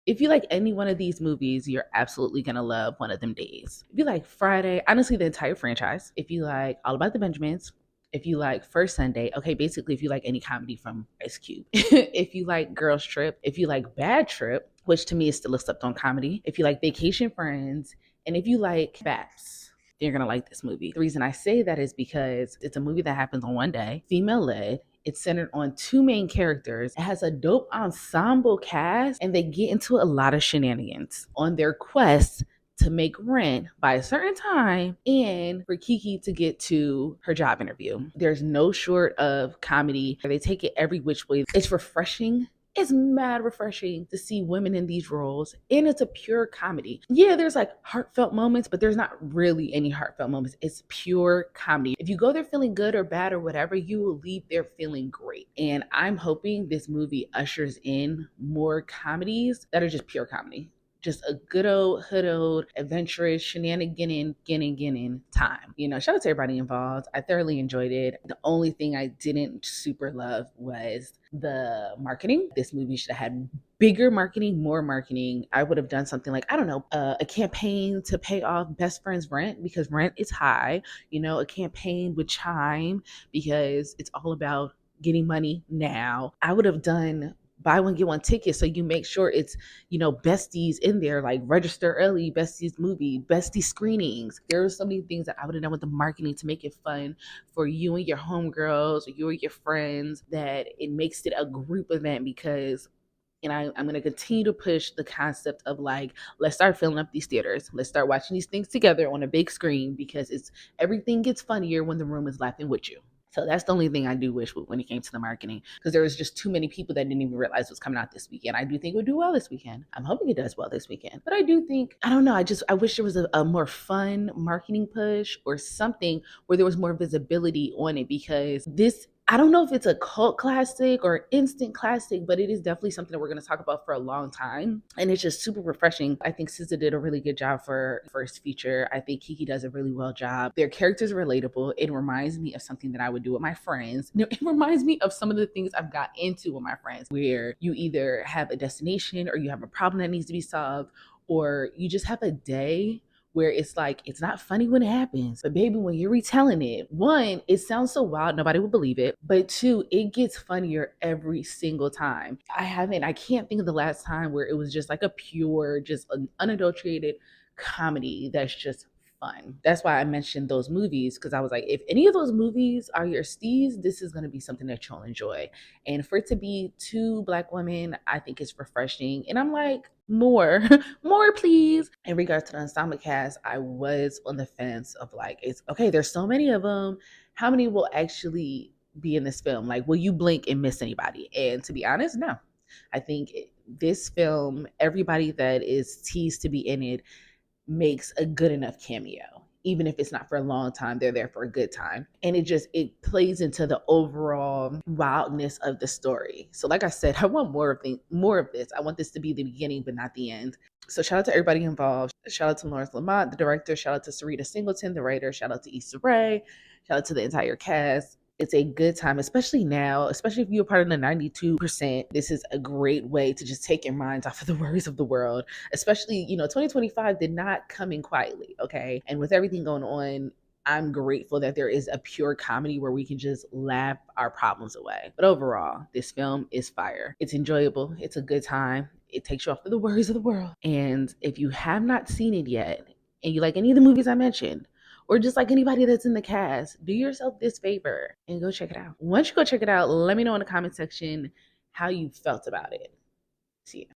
If you like any one of these movies, you're absolutely gonna love One of Them Days. If you like Friday, honestly, the entire franchise. If you like All About the Benjamins, if you like First Sunday, okay, basically, if you like any comedy from Ice Cube, if you like Girls Trip, if you like Bad Trip, which to me is still a slept on comedy, if you like Vacation Friends, and if you like Baps, you're gonna like this movie. The reason I say that is because it's a movie that happens on one day, female led. It's centered on two main characters. It has a dope ensemble cast, and they get into a lot of shenanigans on their quest to make rent by a certain time and for Keke to get to her job interview. There's no short of comedy. They take it every which way. It's refreshing. It's mad refreshing to see women in these roles, and it's a pure comedy. Yeah, there's like heartfelt moments, but there's not really any heartfelt moments. It's pure comedy. If you go there feeling good or bad or whatever, you will leave there feeling great. And I'm hoping this movie ushers in more comedies that are just pure comedy. Just a good old hood old adventurous shenanigan time. You know, shout out to everybody involved. I thoroughly enjoyed it. The only thing I didn't super love was the marketing. This movie should have had bigger marketing, more marketing. I would have done something like, I don't know, a campaign to pay off best friend's rent because rent is high. You know, a campaign with Chime because it's all about getting money now. I would have done buy one get one ticket so you make sure it's, you know, besties in there, like register early besties movie, bestie screenings. There are so many things that I would have done with the marketing to make it fun for you and your homegirls or you or your friends, that it makes it a group event. Because and I'm going to continue to push the concept of like, let's start filling up these theaters. Let's start watching these things together on a big screen, because it's everything gets funnier when the room is laughing with you. So that's the only thing I do wish when it came to the marketing, because there was just too many people that didn't even realize what's coming out this weekend. I do think it would do well this weekend. I'm hoping it does well this weekend. But I do think, I don't know, I wish there was a more fun marketing push or something where there was more visibility on it, because this, I don't know if it's a cult classic or instant classic, but it is definitely something that we're going to talk about for a long time. And it's just super refreshing. I think SZA did a really good job for first feature. I think Keke does a really well job. Their characters are relatable. It reminds me of something that I would do with my friends. It reminds me of some of the things I've got into with my friends, where you either have a destination or you have a problem that needs to be solved, or you just have a day where it's like, it's not funny when it happens, but baby, when you're retelling it, one, it sounds so wild, nobody would believe it. But two, it gets funnier every single time. I can't think of the last time where it was just like a pure, just an unadulterated comedy that's just fun. That's why I mentioned those movies, because I was like, if any of those movies are your steez, this is going to be something that you'll enjoy. And for it to be two Black women, I think it's refreshing. And I'm like, more, more, please. In regards to the ensemble cast, I was on the fence of like, it's okay, there's so many of them. How many will actually be in this film? Like, will you blink and miss anybody? And to be honest, no. I think this film, everybody that is teased to be in it makes a good enough cameo. Even if it's not for a long time, they're there for a good time. And it plays into the overall wildness of the story. So like I said, I want more of this. I want this to be the beginning, but not the end. So shout out to everybody involved. Shout out to Lawrence Lamont, the director. Shout out to Syreeta Singleton, the writer. Shout out to Issa Rae. Shout out to the entire cast. It's a good time, especially now, especially if you're part of the 92%. This is a great way to just take your minds off of the worries of the world. Especially, 2025 did not come in quietly, okay? And with everything going on, I'm grateful that there is a pure comedy where we can just laugh our problems away. But overall, this film is fire. It's enjoyable. It's a good time. It takes you off of the worries of the world. And if you have not seen it yet, and you like any of the movies I mentioned, or just like anybody that's in the cast, do yourself this favor and go check it out. Once you go check it out, let me know in the comment section how you felt about it. See ya.